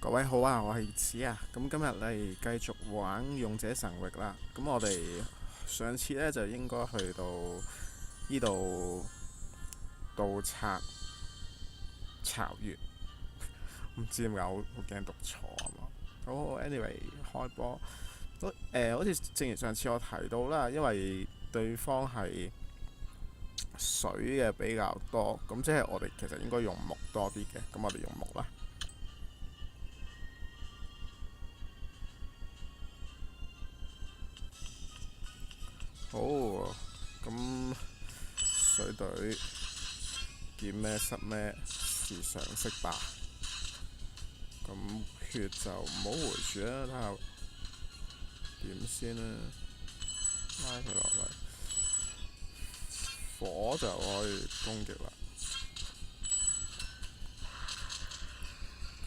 各位好啊，我係子啊。咁今日嚟繼續玩勇者神域啦。咁我哋上次呢，就應該去到呢度盜賊巢穴，唔知點解好驚讀錯啊嘛。好，anyway 開波好似正如上次我提到啦，因為對方係水嘅比較多，咁即係我哋其實應該用木多啲嘅，咁我哋用木啦。好，咁水隊見咩失咩是常識吧。咁血就唔好回住啦，睇下點先啦。拉佢落嚟，火就可以攻擊啦。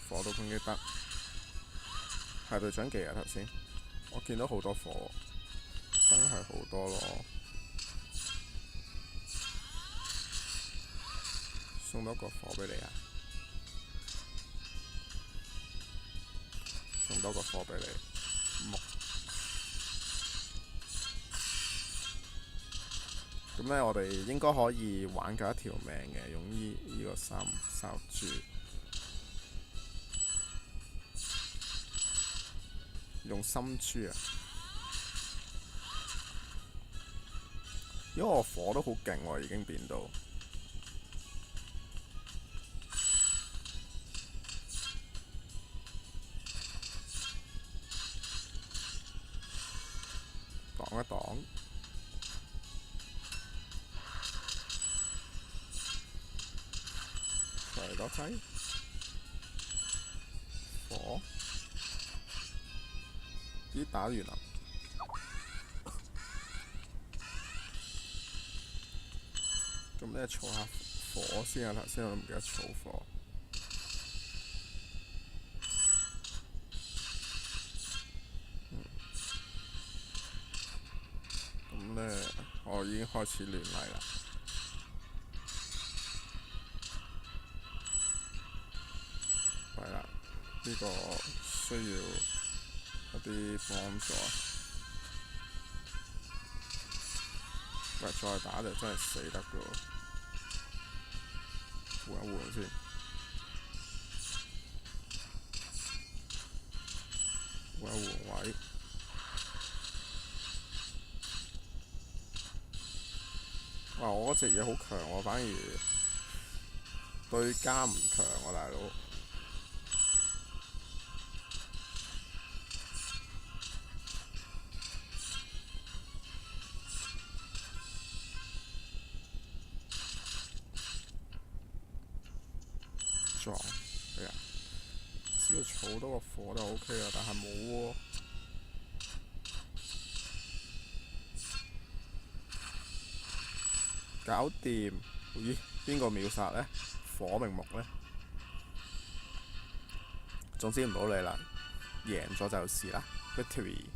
火都攻擊得，係隊長技啊！頭先我見到好多火，真係好多咯。送多個火俾你啊！送多個火俾你，木。咁呢，我哋應該可以挽救一條命嘅，用呢個三珠。用心珠啊！因為我火都好勁喎，已經變到。擋一擋，再多劑火，咦打完啦！咁咧儲下火先啊！頭先我都唔記得儲火。咁咧我已經開始亂嚟啦。係啦，呢個需要一啲幫助。喂，再打就真係死得噶喎！換一換先。換一換位。哇！我嗰隻嘢好強喎，反而對家唔強喎，大佬。撞，係啊！只要儲多個火就 OK 啦，但係冇喎。搞掂！咦？邊個秒殺呢？火明木呢？總之唔好理啦，贏咗就是啦 ，victory。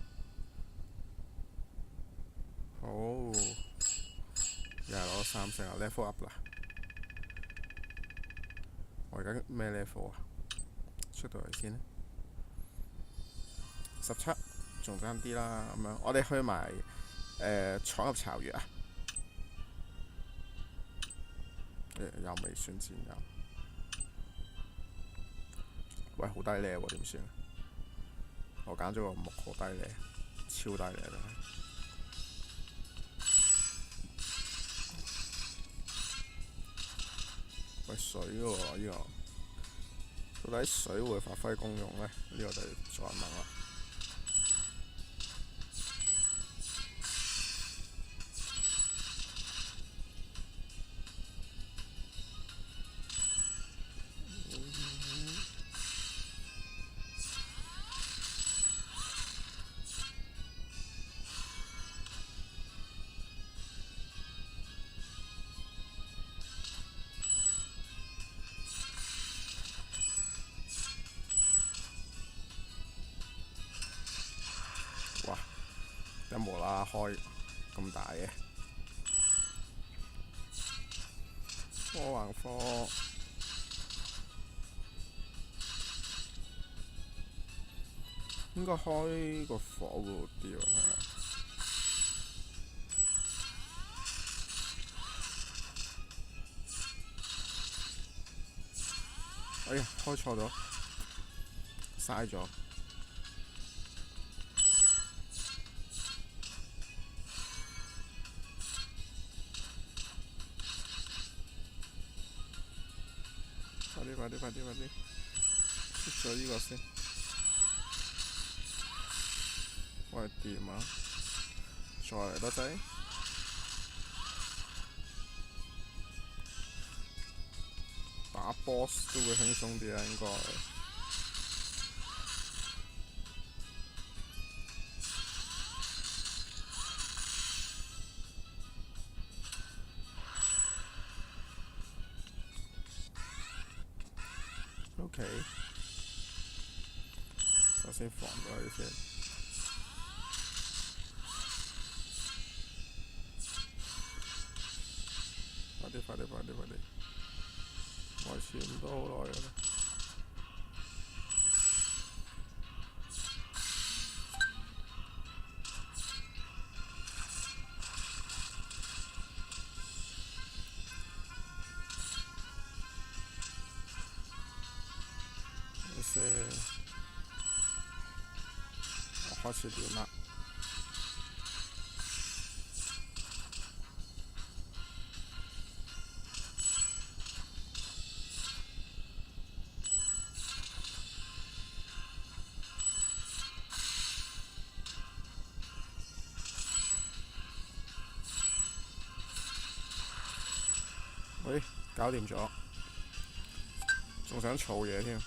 好，又係攞3星啊 ，level up 啦！我而家咩 level 啊？出到嚟先，17，仲爭啲啦。咁樣，我哋去埋闖入巢穴啊！又未算戰友。喂，好低呢喎，點算？我揀咗個木好低呢，超低呢都係。喂，水喎呢個，到底水會發揮功用呢？呢個就再問啦。哇！有無啦啦開咁大嘅科橫科，應該開個火會好啲喎，係啦。哎呀，開錯咗，嘥咗。快啲！出咗呢個先。喂，掂啊！再嚟多劑。打 boss 都會輕鬆啲啊，應該。OK， 首先防咗佢先。快啲！維持唔到好耐㗎啦。我開始亂啦。喂，搞掂咗，仲想儲嘢添。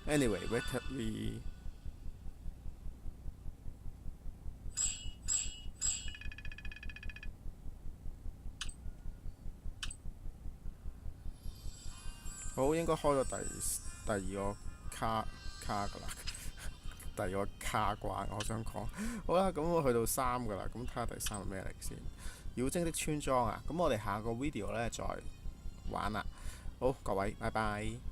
Anyway, we 好，應該開到第二個卡㗎啦，第二個卡關，我想講。好啦，咁我去到3㗎啦，咁睇下第3係咩嚟先？妖精的村莊啊，咁我哋下個 video 呢再玩啦。好，各位，拜拜。